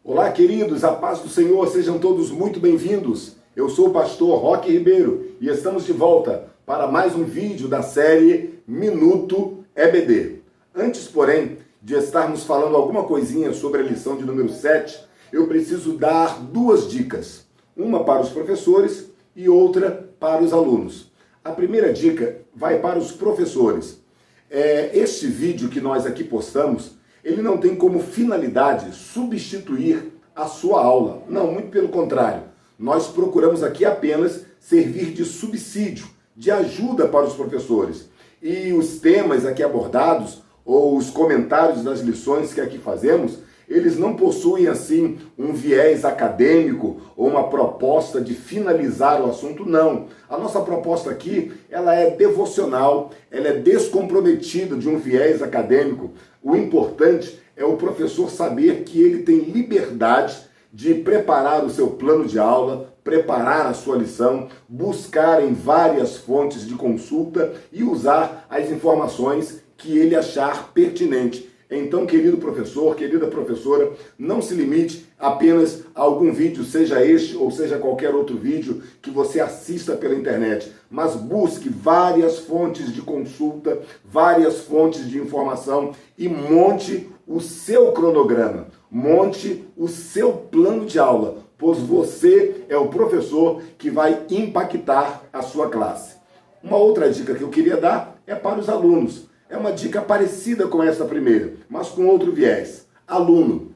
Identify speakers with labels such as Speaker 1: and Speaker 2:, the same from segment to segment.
Speaker 1: Olá, queridos, a paz do Senhor, sejam todos muito bem-vindos. Eu sou o pastor Roque Ribeiro e estamos de volta para mais um vídeo da série Minuto EBD. Antes, porém, de estarmos falando alguma coisinha sobre a lição de número 7, eu preciso dar duas dicas. Uma para os professores e outra para os alunos. A primeira dica vai para os professores. Este vídeo que nós aqui postamos, ele não tem como finalidade substituir a sua aula. Não, muito pelo contrário. Nós procuramos aqui apenas servir de subsídio, de ajuda para os professores. E os temas aqui abordados, ou os comentários das lições que aqui fazemos, eles não possuem, assim, um viés acadêmico ou uma proposta de finalizar o assunto, não. A nossa proposta aqui, ela é devocional, ela é descomprometida de um viés acadêmico. O importante é o professor saber que ele tem liberdade de preparar o seu plano de aula, preparar a sua lição, buscar em várias fontes de consulta e usar as informações que ele achar pertinente. Então, querido professor, querida professora, não se limite apenas a algum vídeo, seja este ou seja qualquer outro vídeo que você assista pela internet, mas busque várias fontes de consulta, várias fontes de informação e monte o seu cronograma, monte o seu plano de aula, pois você é o professor que vai impactar a sua classe. Uma outra dica que eu queria dar é para os alunos. É uma dica parecida com essa primeira, mas com outro viés. Aluno,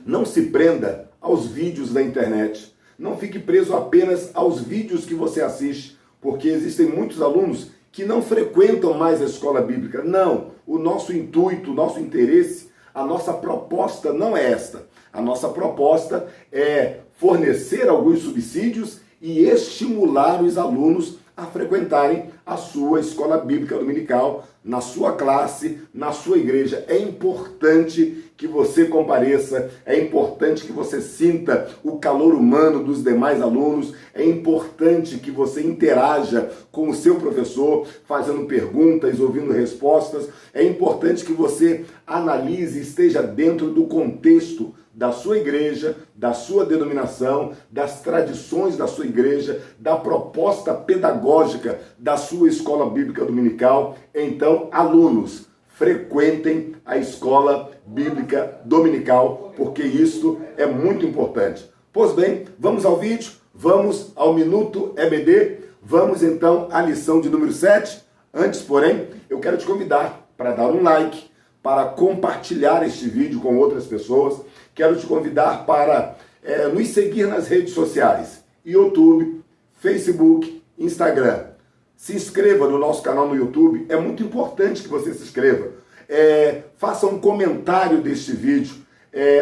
Speaker 1: não se prenda aos vídeos da internet. Não fique preso apenas aos vídeos que você assiste, porque existem muitos alunos que não frequentam mais a escola bíblica. Não, o nosso intuito, o nosso interesse, a nossa proposta não é esta. A nossa proposta é fornecer alguns subsídios e estimular os alunos a frequentarem a sua escola bíblica dominical, na sua classe, na sua igreja. É importante que você compareça, é importante que você sinta o calor humano dos demais alunos, é importante que você interaja com o seu professor, fazendo perguntas, ouvindo respostas, é importante que você analise e esteja dentro do contexto da sua igreja, da sua denominação, das tradições da sua igreja, da proposta pedagógica da sua escola bíblica dominical. Então, alunos, frequentem a escola bíblica dominical, porque isso é muito importante. Pois bem, vamos ao vídeo, vamos ao Minuto EBD, vamos então à lição de número 7. Antes, porém, eu quero te convidar para dar um like, para compartilhar este vídeo com outras pessoas. Quero te convidar para nos seguir nas redes sociais, YouTube, Facebook, Instagram. Se inscreva no nosso canal no YouTube, é muito importante que você se inscreva. Faça um comentário deste vídeo,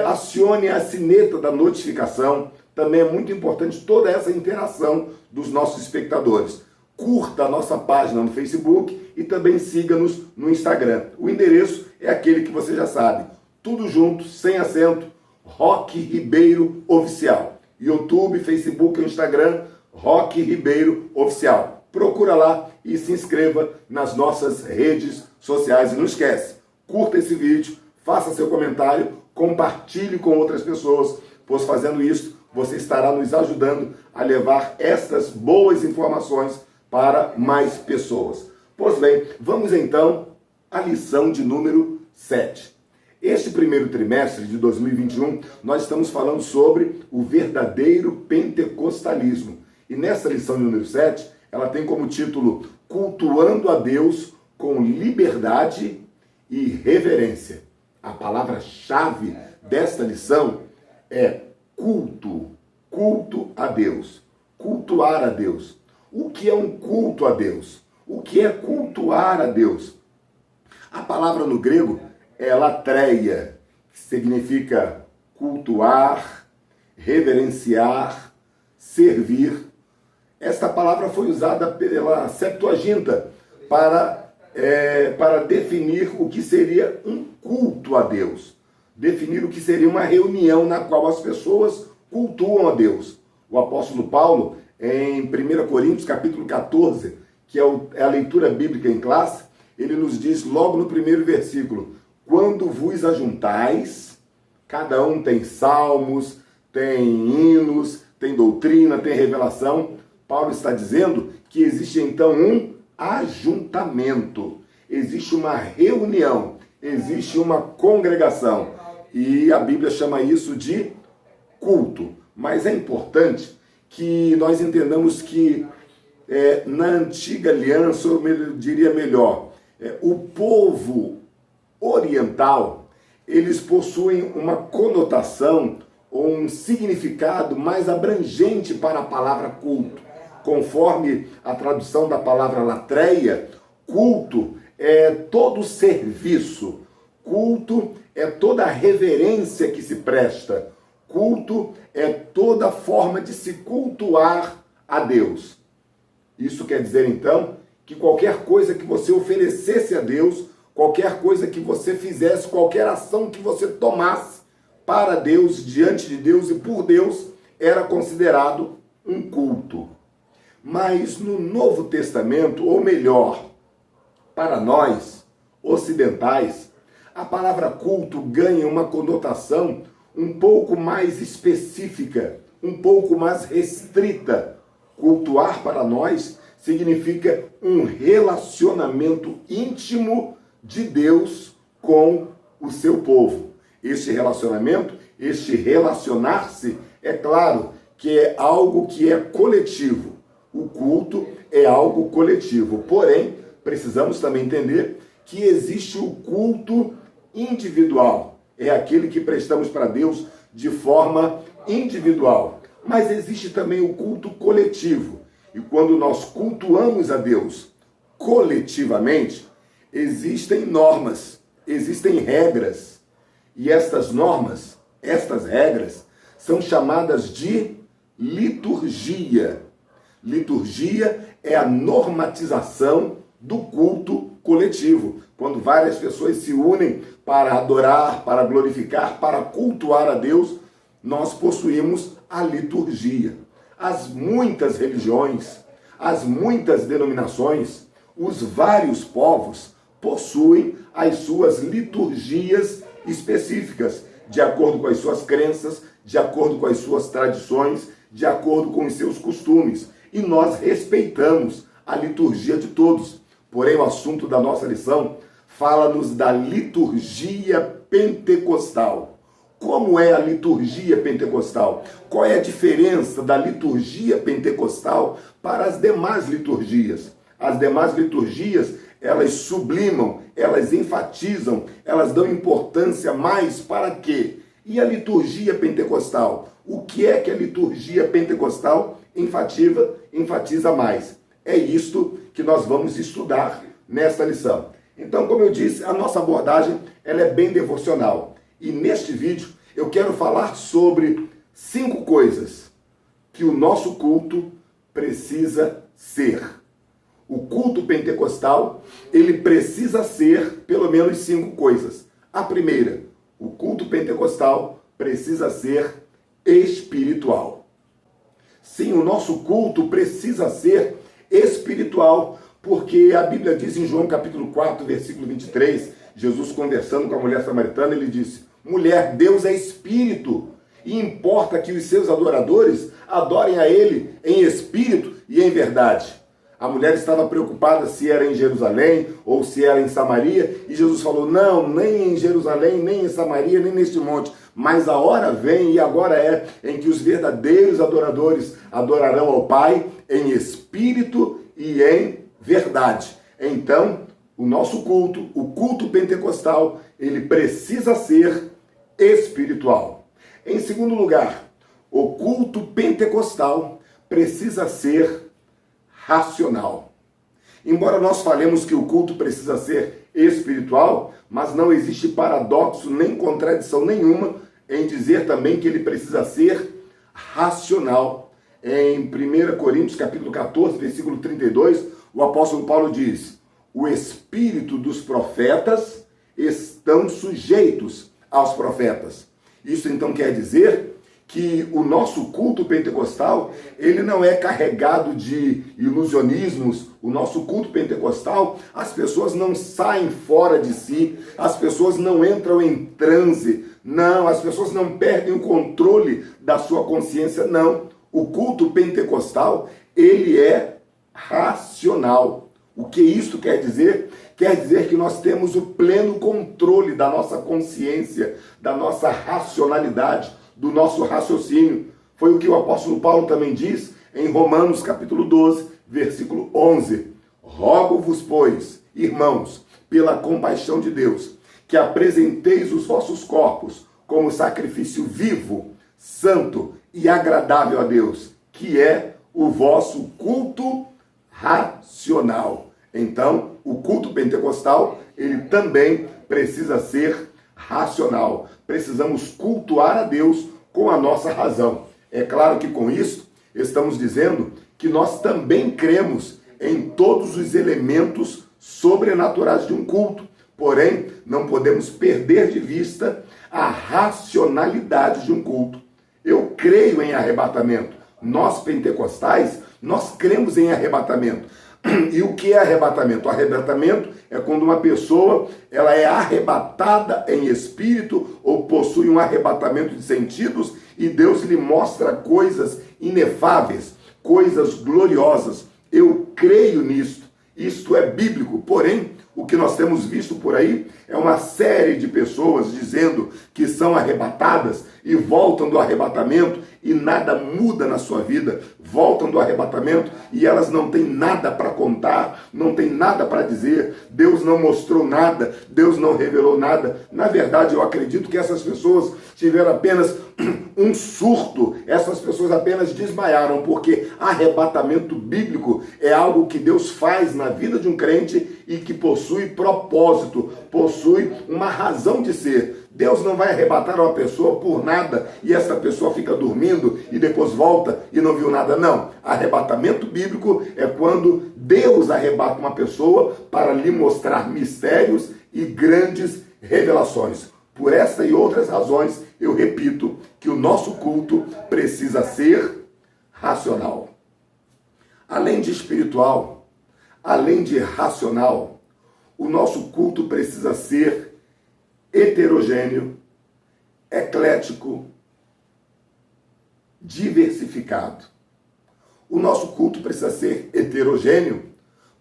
Speaker 1: acione a sineta da notificação, também é muito importante toda essa interação dos nossos espectadores. Curta a nossa página no Facebook e também siga-nos no Instagram. O endereço é aquele que você já sabe, tudo junto, sem acento, Roque Ribeiro Oficial. YouTube, Facebook e Instagram, Roque Ribeiro Oficial. Procura lá e se inscreva nas nossas redes sociais. E não esquece, curta esse vídeo, faça seu comentário, compartilhe com outras pessoas, pois fazendo isso, você estará nos ajudando a levar estas boas informações para mais pessoas. Pois bem, vamos então à lição de número 7. Este primeiro trimestre de 2021, nós estamos falando sobre o verdadeiro pentecostalismo. E nessa lição de número 7, ela tem como título Cultuando a Deus com liberdade e reverência. A palavra-chave desta lição é culto, culto a Deus, cultuar a Deus. O que é um culto a Deus? O que é cultuar a Deus? A palavra no grego é latreia, que significa cultuar, reverenciar, servir. Esta palavra foi usada pela Septuaginta para definir o que seria um culto a Deus. Definir o que seria uma reunião na qual as pessoas cultuam a Deus. O apóstolo Paulo, em 1 Coríntios capítulo 14, que é a leitura bíblica em classe, ele nos diz logo no primeiro versículo: quando vos ajuntais Cada um tem salmos, tem hinos, tem doutrina, tem revelação. Paulo está dizendo que existe então um ajuntamento, existe uma reunião, existe uma congregação. E a Bíblia chama isso de culto. Mas é importante que nós entendamos que na antiga aliança, eu diria melhor, o povo oriental, eles possuem uma conotação ou um significado mais abrangente para a palavra culto. Conforme a tradução da palavra latreia, culto é todo serviço, culto é toda reverência que se presta, culto é toda forma de se cultuar a Deus. Isso quer dizer, então, que qualquer coisa que você oferecesse a Deus, qualquer coisa que você fizesse, qualquer ação que você tomasse para Deus, diante de Deus e por Deus, era considerado um culto. Mas no Novo Testamento, ou melhor, para nós, ocidentais, a palavra culto ganha uma conotação um pouco mais específica, um pouco mais restrita. Cultuar para nós significa um relacionamento íntimo de Deus com o seu povo. Este relacionamento, este relacionar-se, é claro que é algo que é coletivo. O culto é algo coletivo. Porém, precisamos também entender que existe o culto individual. É aquele que prestamos para Deus de forma individual. Mas existe também o culto coletivo. E quando nós cultuamos a Deus coletivamente, existem normas, existem regras. E estas normas, estas regras, são chamadas de liturgia. Liturgia é a normatização do culto coletivo. Quando várias pessoas se unem para adorar, para glorificar, para cultuar a Deus, nós possuímos a liturgia. As muitas religiões, as muitas denominações, os vários povos possuem as suas liturgias específicas, de acordo com as suas crenças, de acordo com as suas tradições, de acordo com os seus costumes. E nós respeitamos a liturgia de todos. Porém, o assunto da nossa lição fala-nos da liturgia pentecostal. Como é a liturgia pentecostal? Qual é a diferença da liturgia pentecostal para as demais liturgias? As demais liturgias, elas sublimam, elas enfatizam, elas dão importância mais para quê? E a liturgia pentecostal? O que é que a liturgia pentecostal enfatiza mais? É isto que nós vamos estudar nesta lição. Então, como eu disse, a nossa abordagem ela é bem devocional. E neste vídeo eu quero falar sobre 5 coisas que o nosso culto precisa ser. O culto pentecostal, ele precisa ser pelo menos 5 coisas. A primeira, o culto pentecostal precisa ser espiritual. Sim, o nosso culto precisa ser espiritual, porque a Bíblia diz em João capítulo 4, versículo 23, Jesus conversando com a mulher samaritana, ele disse: mulher, Deus é espírito, e importa que os seus adoradores adorem a ele em espírito e em verdade. A mulher estava preocupada se era em Jerusalém ou se era em Samaria, e Jesus falou: não, nem em Jerusalém, nem em Samaria, nem neste monte, mas a hora vem e agora é em que os verdadeiros adoradores adorarão ao Pai em espírito e em verdade. Então, o nosso culto, o culto pentecostal, ele precisa ser espiritual. Em segundo lugar, o culto pentecostal precisa ser racional. Embora nós falemos que o culto precisa ser espiritual, mas não existe paradoxo nem contradição nenhuma em dizer também que ele precisa ser racional. Em 1 Coríntios capítulo 14, versículo 32, o apóstolo Paulo diz: o espírito dos profetas estão sujeitos aos profetas. Isso então quer dizer que o nosso culto pentecostal, ele não é carregado de ilusionismos. O nosso culto pentecostal, as pessoas não saem fora de si, as pessoas não entram em transe, Não, as pessoas não perdem o controle da sua consciência, não. O culto pentecostal, ele é racional. O que isso quer dizer? Quer dizer que nós temos o pleno controle da nossa consciência, da nossa racionalidade, do nosso raciocínio. Foi o que o apóstolo Paulo também diz em Romanos capítulo 12, versículo 11. Rogo-vos, pois, irmãos, pela compaixão de Deus, que apresenteis os vossos corpos como sacrifício vivo, santo e agradável a Deus, que é o vosso culto racional. Então, o culto pentecostal, ele também precisa ser racional. Precisamos cultuar a Deus com a nossa razão. É claro que com isso, estamos dizendo que nós também cremos em todos os elementos sobrenaturais de um culto. Porém, não podemos perder de vista a racionalidade de um culto. Eu creio em arrebatamento. Nós pentecostais, nós cremos em arrebatamento. E o que é arrebatamento? O arrebatamento é quando uma pessoa ela é arrebatada em espírito ou possui um arrebatamento de sentidos e Deus lhe mostra coisas inefáveis, coisas gloriosas. Eu creio nisto. Isto é bíblico. Porém, o que nós temos visto por aí é uma série de pessoas dizendo que são arrebatadas e voltam do arrebatamento e nada muda na sua vida. Voltam do arrebatamento e elas não têm nada para contar, não têm nada para dizer. Deus não mostrou nada, Deus não revelou nada. Na verdade, eu acredito que essas pessoas tiveram apenas um surto, essas pessoas apenas desmaiaram, porque arrebatamento bíblico é algo que Deus faz na vida de um crente e que possui propósito, possui uma razão de ser. Deus não vai arrebatar uma pessoa por nada e essa pessoa fica dormindo e depois volta e não viu nada. Não. Arrebatamento bíblico é quando Deus arrebata uma pessoa para lhe mostrar mistérios e grandes revelações. Por essa e outras razões, eu repito que o nosso culto precisa ser racional. Além de espiritual, além de racional, o nosso culto precisa ser heterogêneo, eclético, diversificado. O nosso culto precisa ser heterogêneo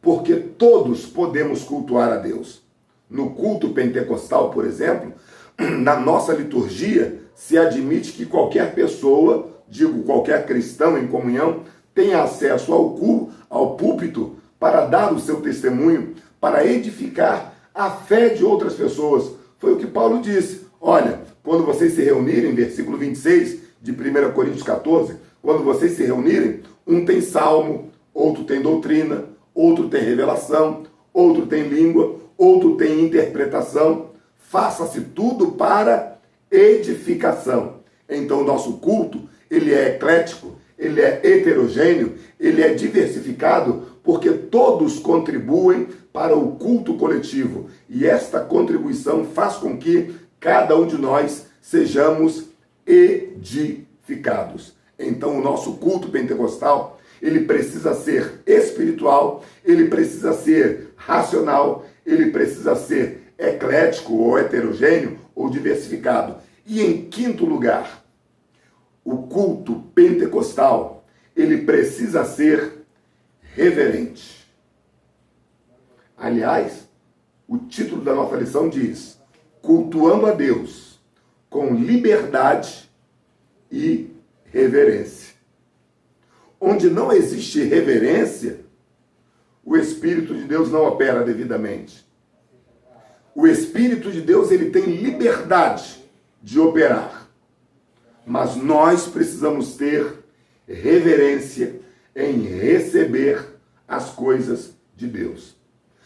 Speaker 1: porque todos podemos cultuar a Deus. No culto pentecostal, por exemplo, na nossa liturgia, se admite que qualquer pessoa, digo qualquer cristão em comunhão, tenha acesso ao púlpito para dar o seu testemunho, para edificar a fé de outras pessoas. Foi o que Paulo disse. Olha, quando vocês se reunirem, versículo 26 de 1 Coríntios 14, quando vocês se reunirem, um tem salmo, outro tem doutrina, outro tem revelação, outro tem língua, outro tem interpretação. Faça-se tudo para edificação. Então o nosso culto, ele é eclético, ele é heterogêneo, ele é diversificado, porque todos contribuem para o culto coletivo. E esta contribuição faz com que cada um de nós sejamos edificados. Então o nosso culto pentecostal, ele precisa ser espiritual, ele precisa ser racional, ele precisa ser eclético ou heterogêneo ou diversificado. E em quinto lugar, o culto pentecostal, ele precisa ser reverente. Aliás, o título da nossa lição diz: cultuando a Deus com liberdade e reverência. Onde não existe reverência, o Espírito de Deus não opera devidamente. O Espírito de Deus, ele tem liberdade de operar. Mas nós precisamos ter reverência em receber as coisas de Deus.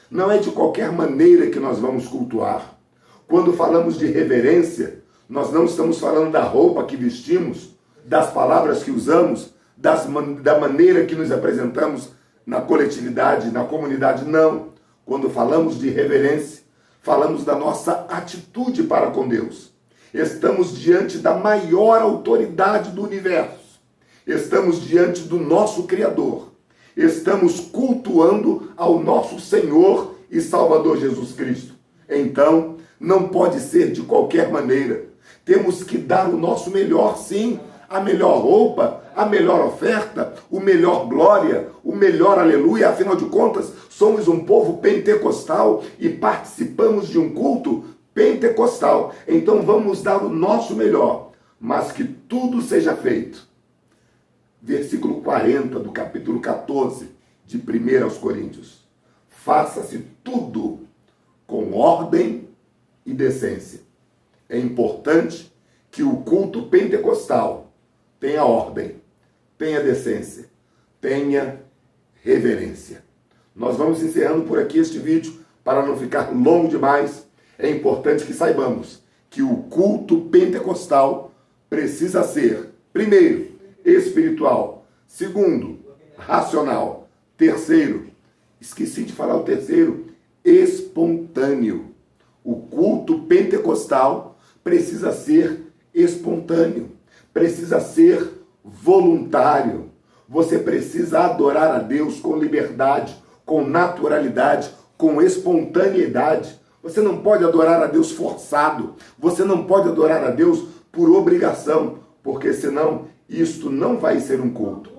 Speaker 1: Não é de qualquer maneira que nós vamos cultuar. Quando falamos de reverência, nós não estamos falando da roupa que vestimos, das palavras que usamos, da maneira que nos apresentamos na coletividade, na comunidade, não. Quando falamos de reverência, falamos da nossa atitude para com Deus. Estamos diante da maior autoridade do universo. Estamos diante do nosso Criador. Estamos cultuando ao nosso Senhor e Salvador Jesus Cristo. Então, não pode ser de qualquer maneira. Temos que dar o nosso melhor, sim. A melhor roupa, a melhor oferta, o melhor glória, o melhor aleluia. Afinal de contas, somos um povo pentecostal e participamos de um culto pentecostal. Então vamos dar o nosso melhor, mas que tudo seja feito. Versículo 40 do capítulo 14 de 1 aos Coríntios. Faça-se tudo com ordem e decência. É importante que o culto pentecostal tenha ordem, tenha decência, tenha reverência. Nós vamos encerrando por aqui este vídeo para não ficar longo demais. É importante que saibamos que o culto pentecostal precisa ser, primeiro, espiritual, segundo, racional, terceiro, esqueci de falar o terceiro, espontâneo. O culto pentecostal precisa ser espontâneo, precisa ser voluntário. Você precisa adorar a Deus com liberdade, com naturalidade, com espontaneidade. Você não pode adorar a Deus forçado. Você não pode adorar a Deus por obrigação, porque senão isto não vai ser um culto.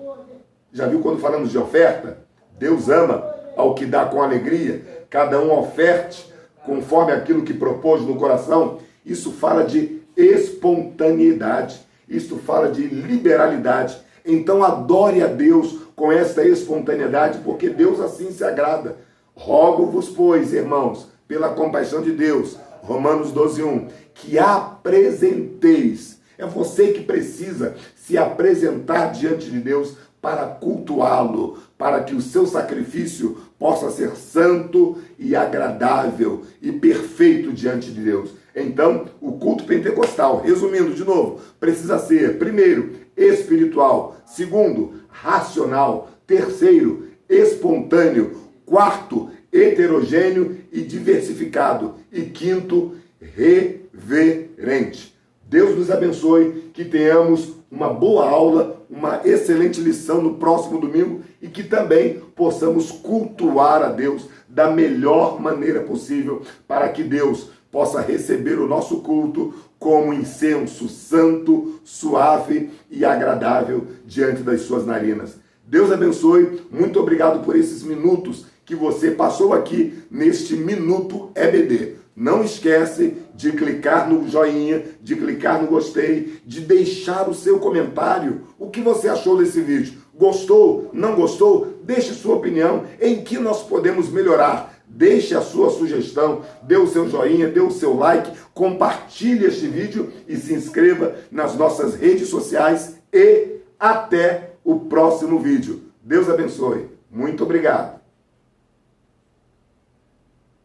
Speaker 1: Já viu quando falamos de oferta? Deus ama ao que dá com alegria. Cada um oferte conforme aquilo que propôs no coração. Isso fala de espontaneidade. Isso fala de liberalidade. Então adore a Deus com esta espontaneidade, porque Deus assim se agrada. Rogo-vos, pois, irmãos, pela compaixão de Deus, Romanos 12:1, que apresenteis. É você que precisa se apresentar diante de Deus para cultuá-lo, para que o seu sacrifício possa ser santo e agradável e perfeito diante de Deus. Então, o culto pentecostal, resumindo de novo, precisa ser, primeiro, espiritual, segundo, racional, terceiro, espontâneo, quarto, heterogêneo e diversificado, e quinto, reverente. Deus nos abençoe, que tenhamos uma boa aula, uma excelente lição no próximo domingo e que também possamos cultuar a Deus da melhor maneira possível, para que Deus possa receber o nosso culto como incenso santo, suave e agradável diante das suas narinas. Deus abençoe, muito obrigado por esses minutos que você passou aqui neste Minuto EBD. Não esquece de clicar no joinha, de clicar no gostei, de deixar o seu comentário. O que você achou desse vídeo? Gostou? Não gostou? Deixe sua opinião em que nós podemos melhorar. Deixe a sua sugestão, dê o seu joinha, dê o seu like, compartilhe este vídeo e se inscreva nas nossas redes sociais e até o próximo vídeo. Deus abençoe. Muito obrigado.